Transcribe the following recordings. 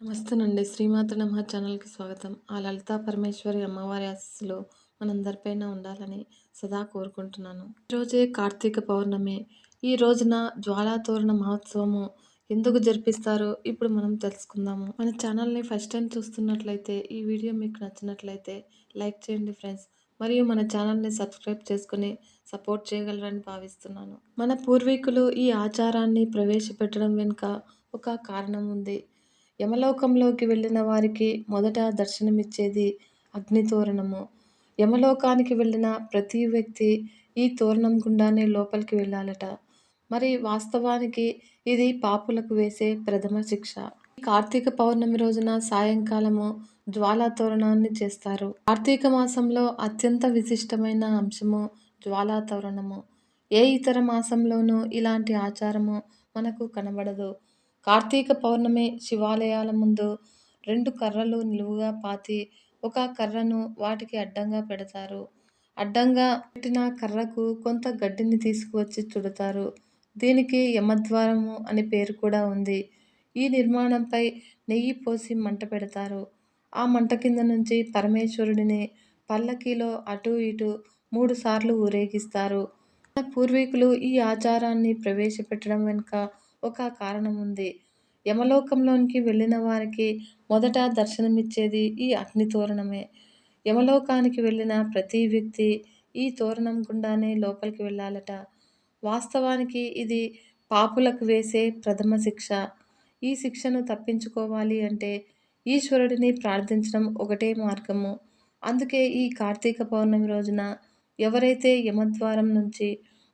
నమస్తేనండి. శ్రీమాత నమః ఛానల్‌కి స్వాగతం. ఆ లలితా పరమేశ్వరి అమ్మవారి ఆశీస్సులు మనందరిపైన ఉండాలని సదా కోరుకుంటున్నాను. ఈరోజే కార్తీక పౌర్ణమి. ఈ రోజున జ్వాలాతోరణ మహోత్సవము ఎందుకు జరిపిస్తారో ఇప్పుడు మనం తెలుసుకుందాము. మన ఛానల్‌ని ఫస్ట్ టైం చూస్తున్నట్లయితే ఈ వీడియో మీకు నచ్చినట్లయితే లైక్ చేయండి ఫ్రెండ్స్. మరియు మన ఛానల్‌ని సబ్స్క్రైబ్ చేసుకొని సపోర్ట్ చేయగలరని భావిస్తున్నాను. మన పూర్వీకులు ఈ ఆచారాన్ని ప్రవేశపెట్టడం వెనుక ఒక కారణం ఉంది. యమలోకంలోకి వెళ్ళిన వారికి మొదట దర్శనమిచ్చేది అగ్నితోరణము. యమలోకానికి వెళ్ళిన ప్రతి వ్యక్తి ఈ తోరణం గుండానే లోపలికి వెళ్ళాలట. మరి వాస్తవానికి ఇది పాపులకు వేసే ప్రథమ శిక్ష. కార్తీక పౌర్ణమి రోజున సాయంకాలము జ్వాలా తోరణాన్ని చేస్తారు. కార్తీక మాసంలో అత్యంత విశిష్టమైన అంశము జ్వాలా తోరణము. ఏ ఇతర మాసంలోనూ ఇలాంటి ఆచారము మనకు కనబడదు. కార్తీక పౌర్ణమి శివాలయాల ముందు 2 కర్రలు నిలువుగా పాతి ఒక కర్రను వాటికి అడ్డంగా పెడతారు. అడ్డంగా పెట్టిన కర్రకు కొంత గడ్డిని తీసుకువచ్చి చుడతారు. దీనికి యమద్వారము అని పేరు కూడా ఉంది. ఈ నిర్మాణంపై నెయ్యి పోసి మంట పెడతారు. ఆ మంట కింద నుంచి పరమేశ్వరుడిని పల్లకీలో అటూ ఇటూ 3 సార్లు ఊరేగిస్తారు. మన పూర్వీకులు ఈ ఆచారాన్ని ప్రవేశపెట్టడం వెనుక ఒక కారణం ఉంది. యమలోకంలోనికి వెళ్ళిన వారికి మొదట దర్శనమిచ్చేది ఈ అగ్ని తోరణమే. యమలోకానికి వెళ్ళిన ప్రతి వ్యక్తి ఈ తోరణం గుండానే లోపలికి వెళ్ళాలట. వాస్తవానికి ఇది పాపులకు వేసే ప్రథమ శిక్ష. ఈ శిక్షను తప్పించుకోవాలి అంటే ఈశ్వరుడిని ప్రార్థించడం ఒకటే మార్గము. అందుకే ఈ కార్తీక పౌర్ణమి రోజున ఎవరైతే యమద్వారం నుంచి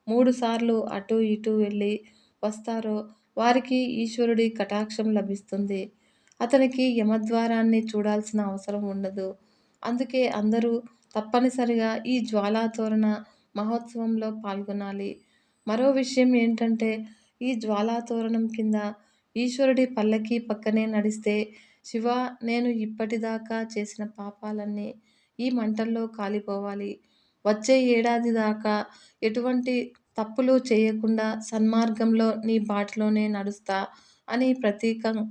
3 సార్లు అటూ ఇటూ వెళ్ళి వస్తారో వారికి ఈశ్వరుడి కటాక్షం లభిస్తుంది. అతనికి యమద్వారాన్ని చూడాల్సిన అవసరం ఉండదు. అందుకే అందరూ తప్పనిసరిగా ఈ జ్వాలాతోరణ మహోత్సవంలో పాల్గొనాలి. మరో విషయం ఏంటంటే ఈ జ్వాలాతోరణం కింద ఈశ్వరుడి పల్లకీ పక్కనే నడిస్తే శివా, నేను ఇప్పటిదాకా చేసిన పాపాలన్నీ ఈ మంటల్లో కాలిపోవాలి. వచ్చే ఏడాది దాకా ఎటువంటి తప్పులు చేయకుండా సన్మార్గంలో నీ బాటలోనే నడుస్తా అని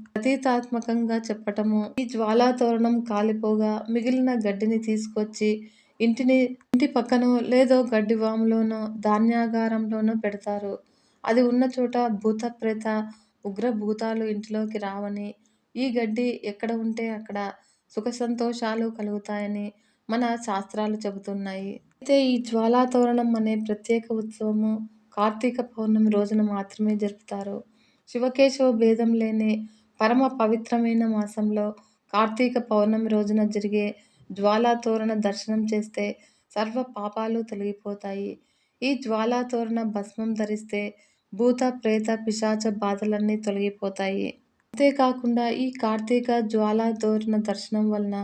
ప్రతీకాత్మకంగా చెప్పటము. ఈ జ్వాలా తోరణం కాలిపోగా మిగిలిన గడ్డిని తీసుకొచ్చి ఇంటి పక్కనో లేదో గడ్డివాములోనో ధాన్యాగారంలోనో పెడతారు. అది ఉన్న చోట భూత ప్రేత ఉగ్ర భూతాలు ఇంటిలోకి రావని, ఈ గడ్డి ఎక్కడ ఉంటే అక్కడ సుఖ సంతోషాలు కలుగుతాయని మన శాస్త్రాలు చెబుతున్నాయి. అయితే ఈ జ్వాలా తోరణం అనే ప్రత్యేక ఉత్సవము కార్తీక పౌర్ణమి రోజున మాత్రమే జరుపుతారు. శివకేశవ భేదం లేని పరమ పవిత్రమైన మాసంలో కార్తీక పౌర్ణమి రోజున జరిగే జ్వాలా తోరణ దర్శనం చేస్తే సర్వ పాపాలు తొలగిపోతాయి. ఈ జ్వాలా తోరణ భస్మం ధరిస్తే భూత ప్రేత పిశాచ బాధలన్నీ తొలగిపోతాయి. అంతేకాకుండా ఈ కార్తీక జ్వాలా తోరణ దర్శనం వలన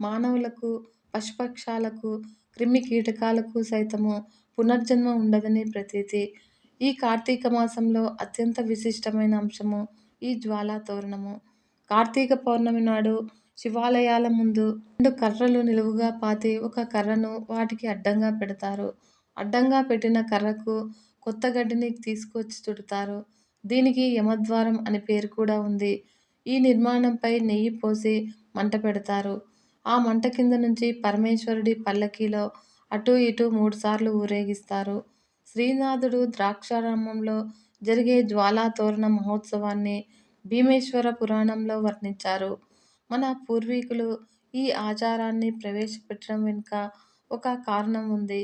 మానవులకు, పశుపక్షాలకు, క్రిమి కీటకాలకు సైతము పునర్జన్మ ఉండదని ప్రతీతి. ఈ కార్తీక మాసంలో అత్యంత విశిష్టమైన అంశము ఈ జ్వాలా తోరణము. కార్తీక పౌర్ణమి నాడు శివాలయాల ముందు 2 కర్రలు నిలువుగా పాతి ఒక కర్రను వాటికి అడ్డంగా పెడతారు. అడ్డంగా పెట్టిన కర్రకు కొత్త గడ్డిని తీసుకొచ్చి చుడతారు. దీనికి యమద్వారం అని పేరు కూడా ఉంది. ఈ నిర్మాణంపై నెయ్యి పోసి మంట పెడతారు. ఆ మంట కింద నుంచి పరమేశ్వరుడి పల్లకీలో అటూ ఇటూ 3 సార్లు ఊరేగిస్తారు. శ్రీనాథుడు ద్రాక్షారామంలో జరిగే జ్వాలా తోరణ మహోత్సవాన్ని భీమేశ్వర పురాణంలో వర్ణించారు. మన పూర్వీకులు ఈ ఆచారాన్ని ప్రవేశపెట్టడం వెనుక ఒక కారణం ఉంది.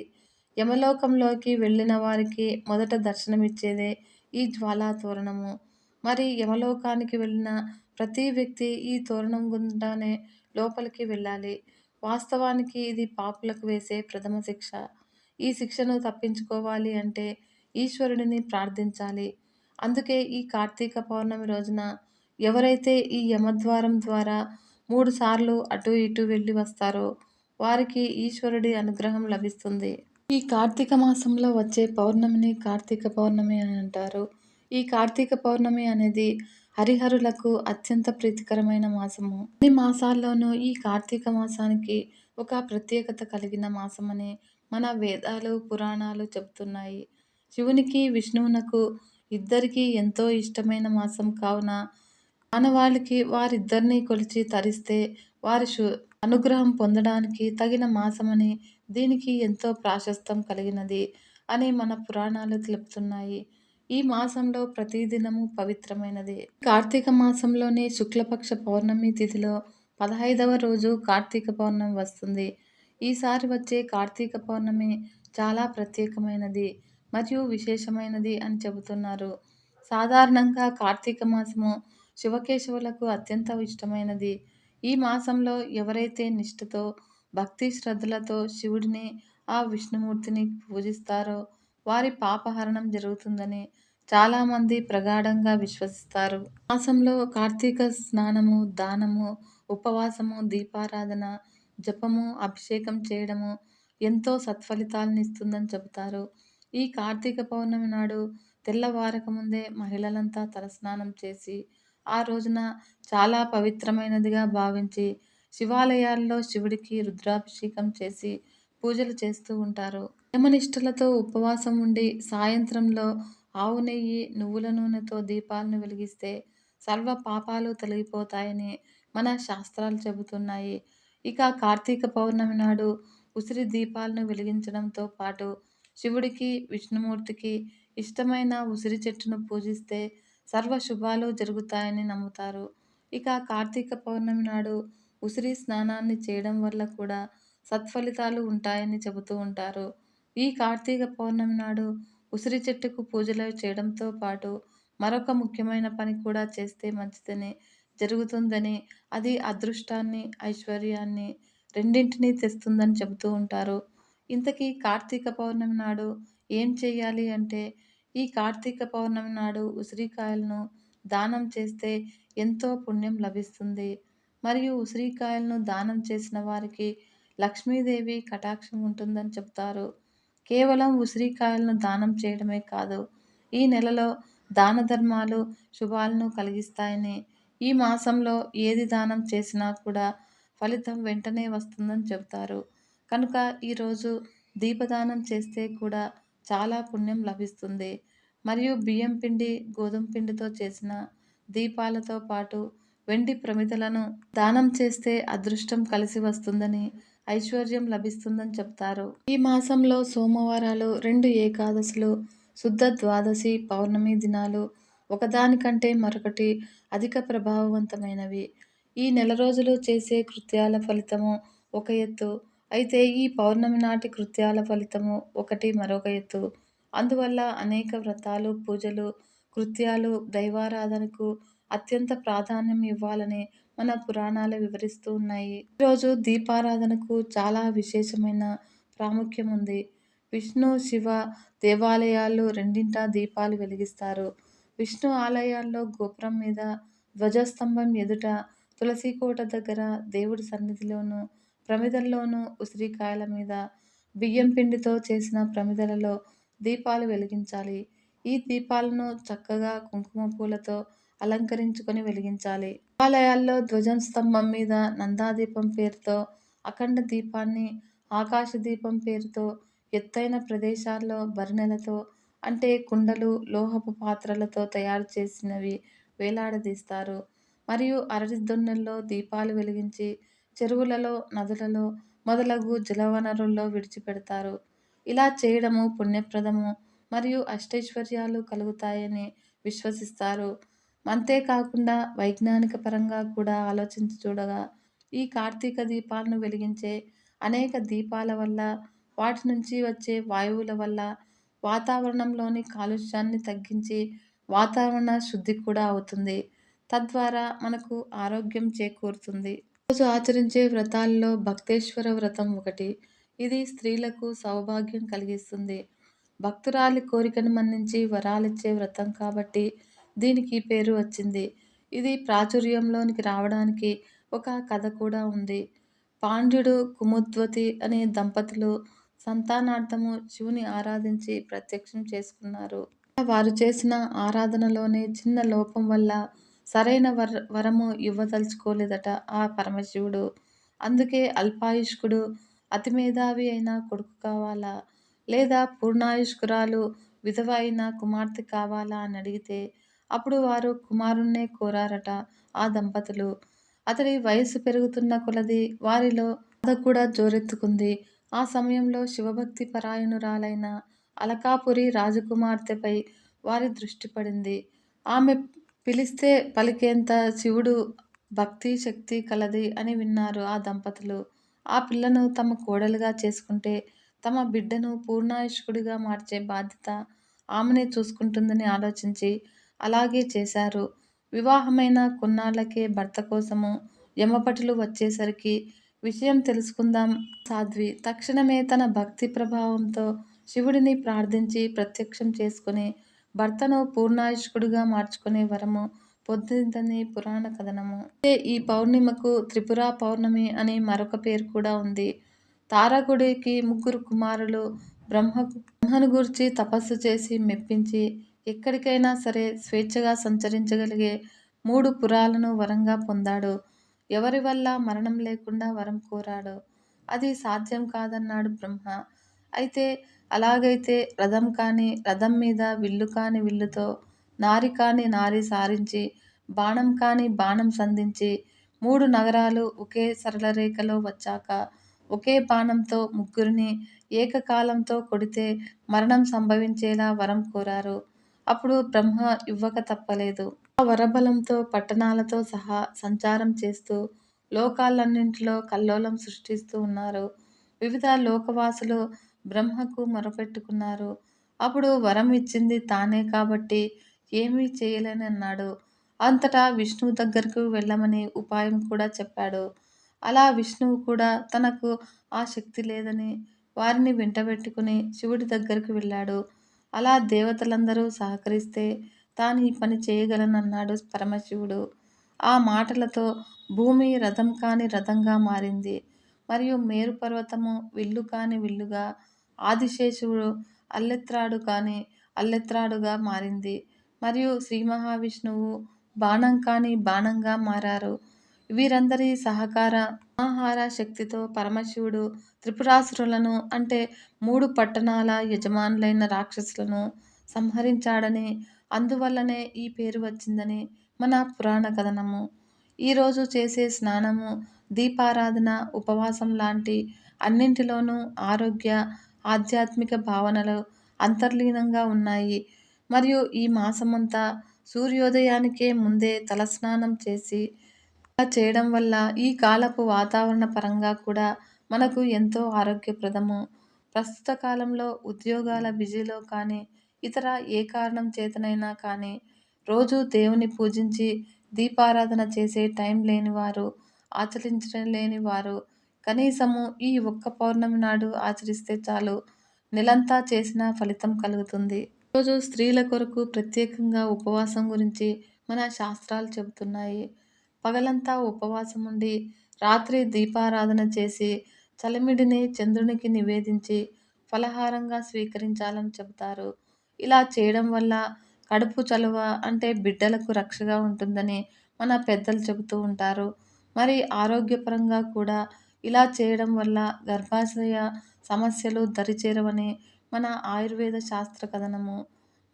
యమలోకంలోకి వెళ్ళిన వారికి మొదట దర్శనమిచ్చేదే ఈ జ్వాలా తోరణము. మరి యమలోకానికి వెళ్ళిన ప్రతి వ్యక్తి ఈ తోరణం గుండానే లోపలికి వెళ్ళాలి. వాస్తవానికి ఇది పాపులకు వేసే ప్రథమ శిక్ష. ఈ శిక్షను తప్పించుకోవాలి అంటే ఈశ్వరుడిని ప్రార్థించాలి. అందుకే ఈ కార్తీక పౌర్ణమి రోజున ఎవరైతే ఈ యమద్వారం ద్వారా 3 సార్లు అటూ ఇటూ వెళ్ళి వస్తారో వారికి ఈశ్వరుడి అనుగ్రహం లభిస్తుంది. ఈ కార్తీక మాసంలో వచ్చే పౌర్ణమిని కార్తీక పౌర్ణమి అని అంటారు. ఈ కార్తీక పౌర్ణమి అనేది హరిహరులకు అత్యంత ప్రీతికరమైన మాసము. అన్ని మాసాల్లోనూ ఈ కార్తీక మాసానికి ఒక ప్రత్యేకత కలిగిన మాసమని మన వేదాలు, పురాణాలు చెబుతున్నాయి. శివునికి, విష్ణువునకు ఇద్దరికీ ఎంతో ఇష్టమైన మాసం కావున మానవాళికి వారిద్దరిని కొలిచి తరిస్తే వారి అనుగ్రహం పొందడానికి తగిన మాసమని, దీనికి ఎంతో ప్రాశస్త్యం కలిగినది అని మన పురాణాలు తెలుపుతున్నాయి. ఈ మాసంలో ప్రతి దినము పవిత్రమైనది. కార్తీక మాసంలోని శుక్లపక్ష పౌర్ణమి తిథిలో 15వ రోజు కార్తీక పౌర్ణమి వస్తుంది. ఈసారి వచ్చే కార్తీక పౌర్ణమి చాలా ప్రత్యేకమైనది మరియు విశేషమైనది అని చెబుతున్నారు. సాధారణంగా కార్తీక మాసము శివకేశవులకు అత్యంత ఇష్టమైనది. ఈ మాసంలో ఎవరైతే నిష్ఠతో, భక్తి శ్రద్ధలతో శివుడిని, ఆ విష్ణుమూర్తిని పూజిస్తారో వారి పాపహరణం జరుగుతుందని చాలామంది ప్రగాఢంగా విశ్వసిస్తారు. మాసంలో కార్తీక స్నానము, దానము, ఉపవాసము, దీపారాధన, జపము, అభిషేకం చేయడము ఎంతో సత్ఫలితాలను ఇస్తుందని చెబుతారు. ఈ కార్తీక పౌర్ణమి నాడు తెల్లవారక ముందే మహిళలంతా తలస్నానం చేసి ఆ రోజున చాలా పవిత్రమైనదిగా భావించి శివాలయాల్లో శివుడికి రుద్రాభిషేకం చేసి పూజలు చేస్తూ ఉంటారు. నియమనిష్టలతో ఉపవాసం ఉండి సాయంత్రంలో ఆవు నెయ్యి, నువ్వుల నూనెతో దీపాలను వెలిగిస్తే సర్వ పాపాలు తొలగిపోతాయని మన శాస్త్రాలు చెబుతున్నాయి. ఇక కార్తీక పౌర్ణమి నాడు ఉసిరి దీపాలను వెలిగించడంతో పాటు శివుడికి, విష్ణుమూర్తికి ఇష్టమైన ఉసిరి చెట్టును పూజిస్తే సర్వ శుభాలు జరుగుతాయని నమ్ముతారు. ఇక కార్తీక పౌర్ణమి నాడు ఉసిరి స్నానాన్ని చేయడం వల్ల కూడా సత్ఫలితాలు ఉంటాయని చెబుతూ ఉంటారు. ఈ కార్తీక పౌర్ణమి నాడు ఉసిరి చెట్టుకు పూజలు చేయడంతో పాటు మరొక ముఖ్యమైన పని కూడా చేస్తే మంచిదని జరుగుతుందని, అది అదృష్టాన్ని, ఐశ్వర్యాన్ని రెండింటినీ తెస్తుందని చెబుతూ ఉంటారు. ఇంతకీ కార్తీక పౌర్ణమి నాడు ఏం చేయాలి అంటే, ఈ కార్తీక పౌర్ణమి నాడు ఉసిరికాయలను దానం చేస్తే ఎంతో పుణ్యం లభిస్తుంది. మరియు ఉసిరికాయలను దానం చేసిన వారికి లక్ష్మీదేవి కటాక్షం ఉంటుందని చెప్తారు. కేవలం ఉసిరికాయలను దానం చేయడమే కాదు, ఈ నెలలో దాన ధర్మాలు శుభాలను కలిగిస్తాయని, ఈ మాసంలో ఏది దానం చేసినా కూడా ఫలితం వెంటనే వస్తుందని చెబుతారు. కనుక ఈరోజు దీపదానం చేస్తే కూడా చాలా పుణ్యం లభిస్తుంది. మరియు బియ్యం పిండి, గోధుమ పిండితో చేసిన దీపాలతో పాటు వెండి ప్రమిదలను దానం చేస్తే అదృష్టం కలిసి వస్తుందని, ఐశ్వర్యం లభిస్తుందని చెప్తారు. ఈ మాసంలో సోమవారాలు, 2 ఏకాదశులు, శుద్ధ ద్వాదశి, పౌర్ణమి దినాలు ఒకదానికంటే మరొకటి అధిక ప్రభావవంతమైనవి. ఈ నెల రోజులు చేసే కృత్యాల ఫలితము ఒక ఎత్తు అయితే, ఈ పౌర్ణమి నాటి కృత్యాల ఫలితము ఒకటి మరొక ఎత్తు. అందువల్ల అనేక వ్రతాలు, పూజలు, కృత్యాలు, దైవారాధనకు అత్యంత ప్రాధాన్యం ఇవ్వాలని మన పురాణాలు వివరిస్తూ ఉన్నాయి. ఈరోజు దీపారాధనకు చాలా విశేషమైన ప్రాముఖ్యం ఉంది. విష్ణు, శివ దేవాలయాల్లో రెండింటా దీపాలు వెలిగిస్తారు. విష్ణు ఆలయాల్లో గోపురం మీద, ధ్వజస్తంభం ఎదుట, తులసి కోట దగ్గర, దేవుడి సన్నిధిలోనూ, ప్రమిదల్లోనూ, ఉసిరికాయల మీద, బియ్యం పిండితో చేసిన ప్రమిదలలో దీపాలు వెలిగించాలి. ఈ దీపాలను చక్కగా కుంకుమ పూలతో అలంకరించుకొని వెలిగించాలి. దేవాలయాల్లో ధ్వజం స్తంభం మీద నందాదీపం పేరుతో, అఖండ దీపాన్ని ఆకాశ దీపం పేరుతో, ఎత్తైన ప్రదేశాల్లో బరిణెలతో అంటే కుండలు, లోహపు పాత్రలతో తయారు చేసినవి వేలాడదీస్తారు. మరియు అరటి దొన్నెల్లో దీపాలు వెలిగించి చెరువులలో, నదులలో మొదలగు జలవనరుల్లో విడిచిపెడతారు. ఇలా చేయడము పుణ్యప్రదము మరియు అష్టైశ్వర్యాలు కలుగుతాయని విశ్వసిస్తారు. అంతేకాకుండా వైజ్ఞానిక పరంగా కూడా ఆలోచించి చూడగా, ఈ కార్తీక దీపాలను వెలిగించే అనేక దీపాల వల్ల, వాటి నుంచి వచ్చే వాయువుల వల్ల వాతావరణంలోని కాలుష్యాన్ని తగ్గించి వాతావరణ శుద్ధి కూడా అవుతుంది. తద్వారా మనకు ఆరోగ్యం చేకూరుతుంది. రోజు ఆచరించే వ్రతాల్లో భక్తేశ్వర వ్రతం ఒకటి. ఇది స్త్రీలకు సౌభాగ్యం కలిగిస్తుంది. భక్తురాలి కోరికను మన్నించి వరాలిచ్చే వ్రతం కాబట్టి దీనికి పేరు వచ్చింది. ఇది ప్రాచుర్యంలోనికి రావడానికి ఒక కథ కూడా ఉంది. పాండ్యుడు, కుముద్వతి అనే దంపతులు సంతానార్థము శివుని ఆరాధించి ప్రత్యక్షం చేసుకున్నారు. వారు చేసిన ఆరాధనలోనే చిన్న లోపం వల్ల సరైన వరము ఇవ్వదలుచుకోలేదట ఆ పరమశివుడు. అందుకే అల్పాయుష్కుడు, అతి మేధావి అయిన కొడుకు కావాలా, లేదా పూర్ణాయుష్కురాలు, విధవ అయిన కుమార్తె కావాలా అని అడిగితే అప్పుడు వారు కుమారుణ్ణే కోరారట ఆ దంపతులు. అతడి వయస్సు పెరుగుతున్న కొలది వారిలో బాధ కూడా జోరెత్తుకుంది. ఆ సమయంలో శివభక్తి పరాయణురాలైన అలకాపురి రాజకుమార్తెపై వారి దృష్టి పడింది. ఆమె పిలిస్తే పలికేంత శివుడు భక్తి శక్తి కలది అని విన్నారు ఆ దంపతులు. ఆ పిల్లను తమ కోడలుగా చేసుకుంటే తమ బిడ్డను పూర్ణాయుష్కుడిగా మార్చే బాధ్యత ఆమెనే చూసుకుంటుందని ఆలోచించి అలాగే చేశారు. వివాహమైన కొన్నాళ్లకే భర్త కోసము యమభటులు వచ్చేసరికి విషయం తెలుసుకుందాం సాధ్వి తక్షణమే తన భక్తి ప్రభావంతో శివుడిని ప్రార్థించి ప్రత్యక్షం చేసుకుని భర్తను పూర్ణాయుష్కుడిగా మార్చుకునే వరము పొందిందని పురాణ కథనము. అయితే ఈ పౌర్ణిమకు త్రిపుర పౌర్ణమి అని మరొక పేరు కూడా ఉంది. తారకుడికి ముగ్గురు కుమారులు. బ్రహ్మను గూర్చి తపస్సు చేసి మెప్పించి ఎక్కడికైనా సరే స్వేచ్ఛగా సంచరించగలిగే 3 పురాలను వరంగా పొందాడు. ఎవరి వల్ల మరణం లేకుండా వరం కోరాడు. అది సాధ్యం కాదన్నాడు బ్రహ్మ. అయితే అలాగైతే రథం కాని రథం మీద, విల్లు కాని విల్లుతో, నారి కాని నారి సారించి, బాణం కాని బాణం సంధించి 3 నగరాలు ఒకే సరళ రేఖలో వచ్చాక ఒకే బాణంతో ముగ్గురిని ఏకకాలంతో కొడితే మరణం సంభవించేలా వరం కోరారు. అప్పుడు బ్రహ్మ ఇవ్వక తప్పలేదు. ఆ వరబలంతో పట్టణాలతో సహా సంచారం చేస్తూ లోకాలన్నింటిలో కల్లోలం సృష్టిస్తూ ఉన్నారు. వివిధ లోకవాసులు బ్రహ్మకు మొరపెట్టుకున్నారు. అప్పుడు వరం ఇచ్చింది తానే కాబట్టి ఏమీ చేయలేనన్నాడు. అంతటా విష్ణువు దగ్గరకు వెళ్ళమని ఉపాయం కూడా చెప్పాడు. అలా విష్ణువు కూడా తనకు ఆ శక్తి లేదని వారిని వెంటబెట్టుకుని శివుడి దగ్గరకు వెళ్ళాడు. అలా దేవతలందరూ సహకరిస్తే తాను ఈ పని చేయగలనన్నాడు పరమశివుడు. ఆ మాటలతో భూమి రథం కాని రథంగా మారింది. మరియు మేరు పర్వతము విల్లు కాని విల్లుగా, ఆదిశేషుడు అల్లెత్రాడు కాని అల్లెత్రాడుగా మారింది. మరియు శ్రీ మహావిష్ణువు బాణం కాని బాణంగా మారారు. వీరందరి సహకార సమాహార శక్తితో పరమశివుడు త్రిపురాసురులను అంటే 3 పట్టణాల యజమానులైన రాక్షసులను సంహరించాడని, అందువల్లనే ఈ పేరు వచ్చిందని మన పురాణ కథనము. ఈరోజు చేసే స్నానము, దీపారాధన, ఉపవాసం లాంటి అన్నింటిలోనూ ఆరోగ్య, ఆధ్యాత్మిక భావనలు అంతర్లీనంగా ఉన్నాయి. మరియు ఈ మాసమంతా సూర్యోదయానికే ముందే తలస్నానం చేసి ఇలా చేయడం వల్ల ఈ కాలపు వాతావరణ పరంగా కూడా మనకు ఎంతో ఆరోగ్యప్రదము. ప్రస్తుత కాలంలో ఉద్యోగాల బిజీలో కానీ, ఇతర ఏ కారణం చేతనైనా కానీ రోజు దేవుని పూజించి దీపారాధన చేసే టైం లేనివారు, ఆచరించలేని వారు కనీసము ఈ ఒక్క పౌర్ణమి నాడు ఆచరిస్తే చాలు నెలంతా చేసిన ఫలితం కలుగుతుంది. ఈరోజు స్త్రీల కొరకు ప్రత్యేకంగా ఉపవాసం గురించి మన శాస్త్రాలు చెబుతున్నాయి. పగలంతా ఉపవాసం ఉండి రాత్రి దీపారాధన చేసి చలిమిడిని చంద్రునికి నివేదించి ఫలహారంగా స్వీకరించాలని చెబుతారు. ఇలా చేయడం వల్ల కడుపు చలువ అంటే బిడ్డలకు రక్షగా ఉంటుందని మన పెద్దలు చెబుతూ ఉంటారు. మరి ఆరోగ్యపరంగా కూడా ఇలా చేయడం వల్ల గర్భాశయ సమస్యలు దరిచేరవని మన ఆయుర్వేద శాస్త్ర కథనము.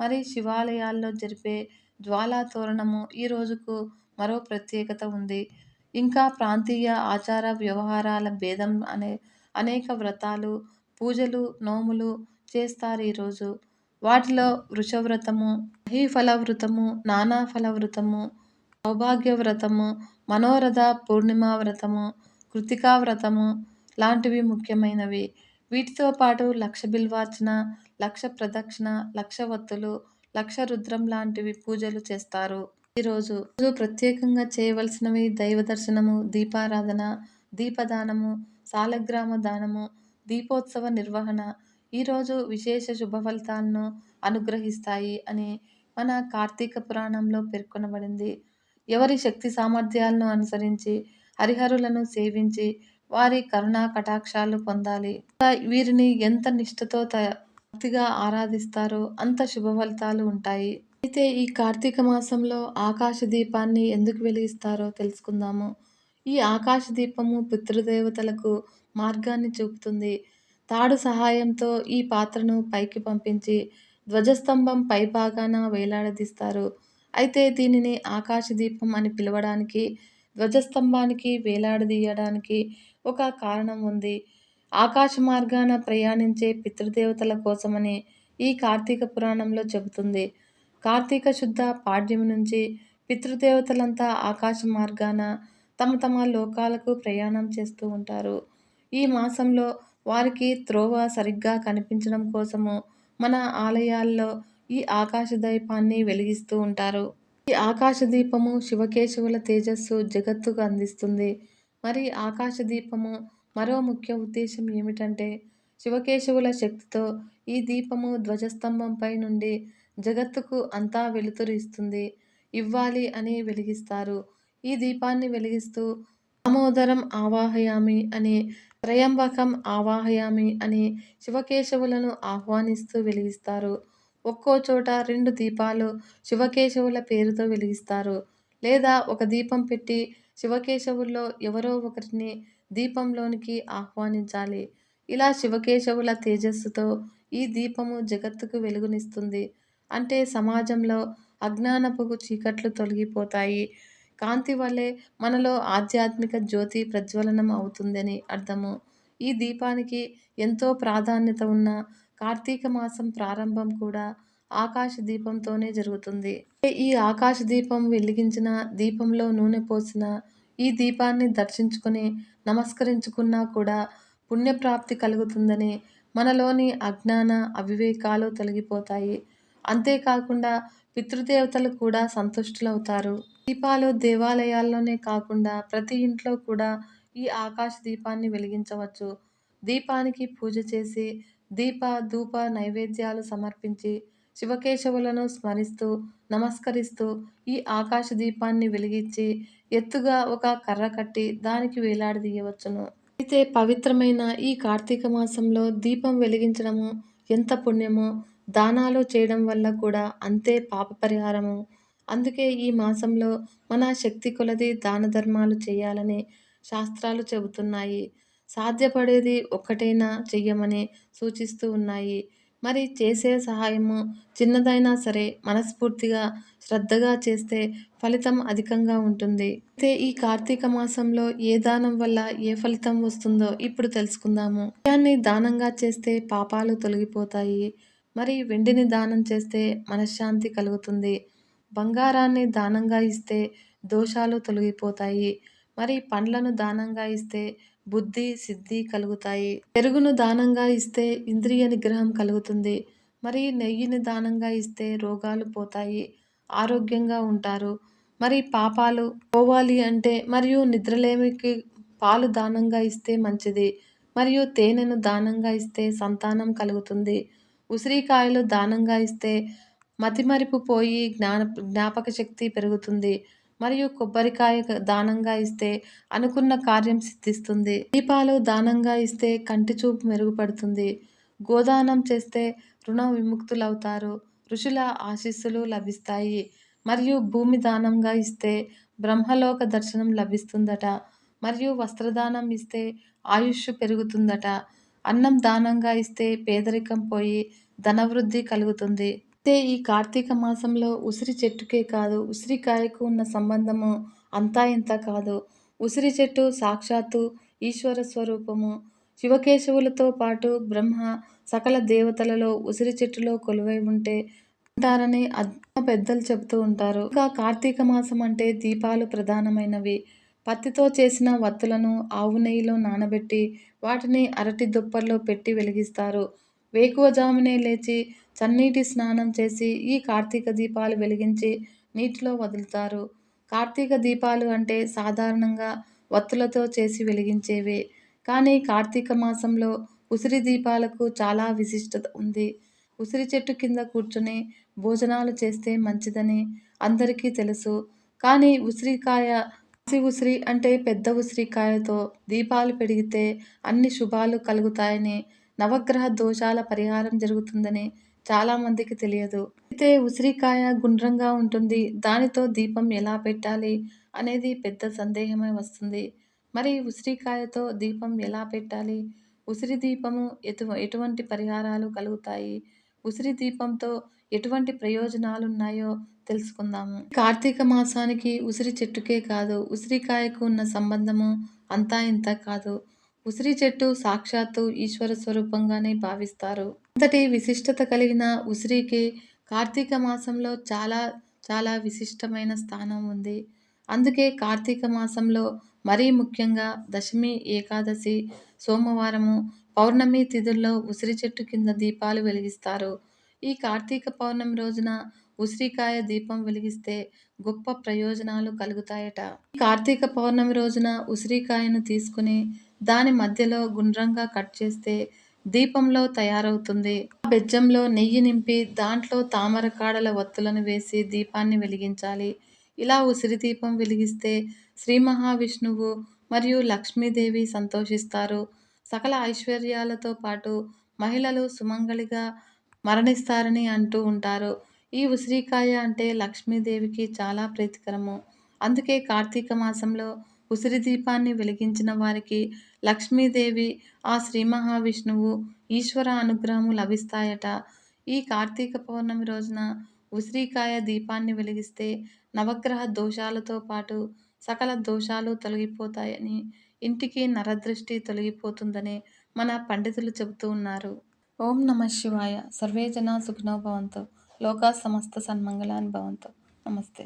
మరి శివాలయాల్లో జరిపే జ్వాలా తోరణము ఈ రోజుకు మరో ప్రత్యేకత ఉంది. ఇంకా ప్రాంతీయ ఆచార వ్యవహారాల భేదం అనేక వ్రతాలు, పూజలు, నోములు చేస్తారు ఈరోజు. వాటిలో వృషవ్రతము, మహీఫల వ్రతము, నానాఫల వ్రతము, సౌభాగ్య వ్రతము, మనోరథ పూర్ణిమా వ్రతము, కృతికా వ్రతము లాంటివి ముఖ్యమైనవి. వీటితో పాటు లక్ష బిల్వార్చన, లక్ష ప్రదక్షిణ, లక్ష వత్తులు, లక్ష రుద్రం లాంటివి పూజలు చేస్తారు. ఈరోజు ప్రత్యేకంగా చేయవలసినవి దైవ దర్శనము, దీపారాధన, దీపదానము, సాలగ్రామ దానము, దీపోత్సవ నిర్వహణ. ఈరోజు విశేష శుభ ఫలితాలను అనుగ్రహిస్తాయి అని మన కార్తీక పురాణంలో పేర్కొనబడింది. ఎవరి శక్తి సామర్థ్యాలను అనుసరించి హరిహరులను సేవించి వారి కరుణా కటాక్షాలు పొందాలి. వీరిని ఎంత నిష్ఠతో భక్తిగా ఆరాధిస్తారో అంత శుభ ఫలితాలు ఉంటాయి. అయితే ఈ కార్తీక మాసంలో ఆకాశ దీపాన్ని ఎందుకు వెలిగిస్తారో తెలుసుకుందాము. ఈ ఆకాశ దీపము పితృదేవతలకు మార్గాన్ని చూపుతుంది. తాడు సహాయంతో ఈ పాత్రను పైకి పంపించి ధ్వజస్తంభం పైభాగాన వేలాడదీస్తారు. అయితే దీనిని ఆకాశ దీపం అని పిలవడానికి, ధ్వజస్తంభానికి వేలాడదీయడానికి ఒక కారణం ఉంది. ఆకాశ మార్గాన ప్రయాణించే పితృదేవతల కోసమని ఈ కార్తీక పురాణంలో చెబుతుంది. కార్తీక శుద్ధ పాడ్యమి నుంచి పితృదేవతలంతా ఆకాశ మార్గాన తమ తమ లోకాలకు ప్రయాణం చేస్తూ ఉంటారు. ఈ మాసంలో వారికి త్రోవ సరిగ్గా కనిపించడం కోసము మన ఆలయాల్లో ఈ ఆకాశ దీపాన్ని వెలిగిస్తూ ఉంటారు. ఈ ఆకాశ దీపము శివకేశవుల తేజస్సు జగత్తుకు అందిస్తుంది. మరి ఆకాశ దీపము మరో ముఖ్య ఉద్దేశం ఏమిటంటే, శివకేశవుల శక్తితో ఈ దీపము ధ్వజస్తంభంపై నుండి జగత్తుకు అంతా వెలుతురు ఇవ్వాలి అని వెలిగిస్తారు. ఈ దీపాన్ని వెలిగిస్తూ దామోదరం ఆవాహయామి అని, త్రయంబకం ఆవాహయామి అని శివకేశవులను ఆహ్వానిస్తూ వెలిగిస్తారు. ఒక్కో చోట 2 దీపాలు శివకేశవుల పేరుతో వెలిగిస్తారు. లేదా ఒక దీపం పెట్టి శివకేశవుల్లో ఎవరో ఒకరిని దీపంలోనికి ఆహ్వానించాలి. ఇలా శివకేశవుల తేజస్సుతో ఈ దీపము జగత్తుకు వెలుగునిస్తుంది. అంటే సమాజంలో అజ్ఞానపు చీకట్లు తొలగిపోతాయి. కాంతి వలె మనలో ఆధ్యాత్మిక జ్యోతి ప్రజ్వలనం అవుతుందని అర్థము. ఈ దీపానికి ఎంతో ప్రాధాన్యత ఉన్న కార్తీక మాసం ప్రారంభం కూడా ఆకాశ దీపంతోనే జరుగుతుంది. ఈ ఆకాశ దీపం వెలిగించిన, దీపంలో నూనె పోసిన, ఈ దీపాన్ని దర్శించుకొని నమస్కరించుకున్నా కూడా పుణ్యప్రాప్తి కలుగుతుందని, మనలోని అజ్ఞాన అవివేకాలు తొలగిపోతాయి. అంతేకాకుండా పితృదేవతలు కూడా సంతుష్టులవుతారు. దీపాలు దేవాలయాల్లోనే కాకుండా ప్రతి ఇంట్లో కూడా ఈ ఆకాశ దీపాన్ని వెలిగించవచ్చు. దీపానికి పూజ చేసి, దీప ధూప నైవేద్యాలు సమర్పించి, శివకేశవులను స్మరిస్తూ, నమస్కరిస్తూ ఈ ఆకాశ దీపాన్ని వెలిగించి ఎత్తుగా ఒక కర్ర కట్టి దానికి వేలాడదీయవచ్చును. అయితే పవిత్రమైన ఈ కార్తీక మాసంలో దీపం వెలిగించడము ఎంత పుణ్యమో, దానాలు చేయడం వల్ల కూడా అంతే పాప పరిహారము. అందుకే ఈ మాసంలో మన శక్తి కొలది దాన ధర్మాలు చేయాలని శాస్త్రాలు చెబుతున్నాయి. సాధ్యపడేది ఒక్కటైనా చెయ్యమని సూచిస్తూ ఉన్నాయి. మరి చేసే సహాయము చిన్నదైనా సరే మనస్ఫూర్తిగా, శ్రద్ధగా చేస్తే ఫలితం అధికంగా ఉంటుంది. అయితే ఈ కార్తీక మాసంలో ఏ దానం వల్ల ఏ ఫలితం వస్తుందో ఇప్పుడు తెలుసుకుందాము. బియ్యాన్ని దానంగా చేస్తే పాపాలు తొలగిపోతాయి. మరి వెండిని దానం చేస్తే మనశ్శాంతి కలుగుతుంది. బంగారాన్ని దానంగా ఇస్తే దోషాలు తొలగిపోతాయి. మరి పండ్లను దానంగా ఇస్తే బుద్ధి, సిద్ధి కలుగుతాయి. పెరుగును దానంగా ఇస్తే ఇంద్రియ నిగ్రహం కలుగుతుంది. మరి నెయ్యిని దానంగా ఇస్తే రోగాలు పోతాయి, ఆరోగ్యంగా ఉంటారు. మరి పాపాలు పోవాలి అంటే మరియు నిద్రలేమికి పాలు దానంగా ఇస్తే మంచిది. మరియు తేనెను దానంగా ఇస్తే సంతానం కలుగుతుంది. ఉసిరికాయలు దానంగా ఇస్తే మతిమరుపు పోయి జ్ఞాపక శక్తి పెరుగుతుంది. మరియు కొబ్బరికాయ దానంగా ఇస్తే అనుకున్న కార్యం సిద్ధిస్తుంది. దీపాలు దానంగా ఇస్తే కంటి చూపు మెరుగుపడుతుంది. గోదానం చేస్తే రుణ విముక్తులవుతారు. ఋషుల ఆశీస్సులు లభిస్తాయి. మరియు భూమి దానంగా ఇస్తే బ్రహ్మలోక దర్శనం లభిస్తుందట. మరియు వస్త్రదానం ఇస్తే ఆయుష్ పెరుగుతుందట. అన్నం దానంగా ఇస్తే పేదరికం పోయి ధనవృద్ధి కలుగుతుంది. అయితే ఈ కార్తీక మాసంలో ఉసిరి చెట్టుకే కాదు, ఉసిరికాయకు ఉన్న సంబంధము అంతా ఇంత కాదు. ఉసిరి చెట్టు సాక్షాత్తు ఈశ్వర స్వరూపము. శివకేశవులతో పాటు బ్రహ్మ, సకల దేవతలలో ఉసిరి చెట్టులో కొలువై ఉంటారని పెద్దలు చెబుతూ ఉంటారు. ఇంకా కార్తీక మాసం అంటే దీపాలు ప్రధానమైనవి. పత్తితో చేసిన వత్తులను ఆవు నెయ్యిలో నానబెట్టి వాటిని అరటి దుప్పల్లో పెట్టి వెలిగిస్తారు. వేకువజామునే లేచి చన్నీటి స్నానం చేసి ఈ కార్తీక దీపాలు వెలిగించి నీటిలో వదులుతారు. కార్తీక దీపాలు అంటే సాధారణంగా వత్తులతో చేసి వెలిగించేవే. కానీ కార్తీక మాసంలో ఉసిరి దీపాలకు చాలా విశిష్టత ఉంది. ఉసిరి చెట్టు కింద కూర్చుని భోజనాలు చేస్తే మంచిదని అందరికీ తెలుసు. కానీ పసి ఉసిరి అంటే పెద్ద ఉసిరికాయతో దీపాలు పెడిగితే అన్ని శుభాలు కలుగుతాయని, నవగ్రహ దోషాల పరిహారం జరుగుతుందని చాలామందికి తెలియదు. అయితే ఉసిరికాయ గుండ్రంగా ఉంటుంది. దానితో దీపం ఎలా పెట్టాలి అనేది పెద్ద సందేహమే వస్తుంది. మరి ఉసిరికాయతో దీపం ఎలా పెట్టాలి? ఉసిరి దీపము ఎటువంటి పరిహారాలు కలుగుతాయి? ఉసిరి దీపంతో ఎటువంటి ప్రయోజనాలున్నాయో తెలుసుకుందాము. కార్తీక మాసానికి ఉసిరి చెట్టుకే కాదు, ఉసిరికాయకు ఉన్న సంబంధము అంతా ఇంతా కాదు. ఉసిరి చెట్టు సాక్షాత్తు ఈశ్వర స్వరూపంగానే భావిస్తారు. అంతటి విశిష్టత కలిగిన ఉసిరికి కార్తీక మాసంలో చాలా చాలా విశిష్టమైన స్థానం ఉంది. అందుకే కార్తీక మాసంలో మరీ ముఖ్యంగా దశమి, ఏకాదశి, సోమవారము, పౌర్ణమి తిథుల్లో ఉసిరి చెట్టు కింద దీపాలు వెలిగిస్తారు. ఈ కార్తీక పౌర్ణమి రోజున ఉసిరికాయ దీపం వెలిగిస్తే గొప్ప ప్రయోజనాలు కలుగుతాయట. ఈ కార్తీక పౌర్ణమి రోజున ఉసిరికాయను తీసుకుని దాని మధ్యలో గుండ్రంగా కట్ చేస్తే దీపంలో తయారవుతుంది. ఆ బెజ్జంలో నెయ్యి నింపి దాంట్లో తామర కాడల ఒత్తులను వేసి దీపాన్ని వెలిగించాలి. ఇలా ఉసిరి దీపం వెలిగిస్తే శ్రీ మహావిష్ణువు మరియు లక్ష్మీదేవి సంతోషిస్తారు. సకల ఐశ్వర్యాలతో పాటు మహిళలు సుమంగళిగా మరణిస్తారని అంటూ ఉంటారు. ఈ ఉసిరికాయ అంటే లక్ష్మీదేవికి చాలా ప్రీతికరము. అందుకే కార్తీక మాసంలో ఉసిరి దీపాన్ని వెలిగించిన వారికి లక్ష్మీదేవి, ఆ శ్రీ మహావిష్ణువు, ఈశ్వర అనుగ్రహము లభిస్తాయట. ఈ కార్తీక పౌర్ణమి రోజున ఉసిరికాయ దీపాన్ని వెలిగిస్తే నవగ్రహ దోషాలతో పాటు సకల దోషాలు తొలగిపోతాయని, ఇంటికి నరదృష్టి తొలగిపోతుందని మన పండితులు చెబుతూ ఉన్నారు. ఓం నమః శివాయ. సర్వే జనా సుఖినో భవంతు. లోకా సమస్త సన్మంగళాని భవంతు. నమస్తే.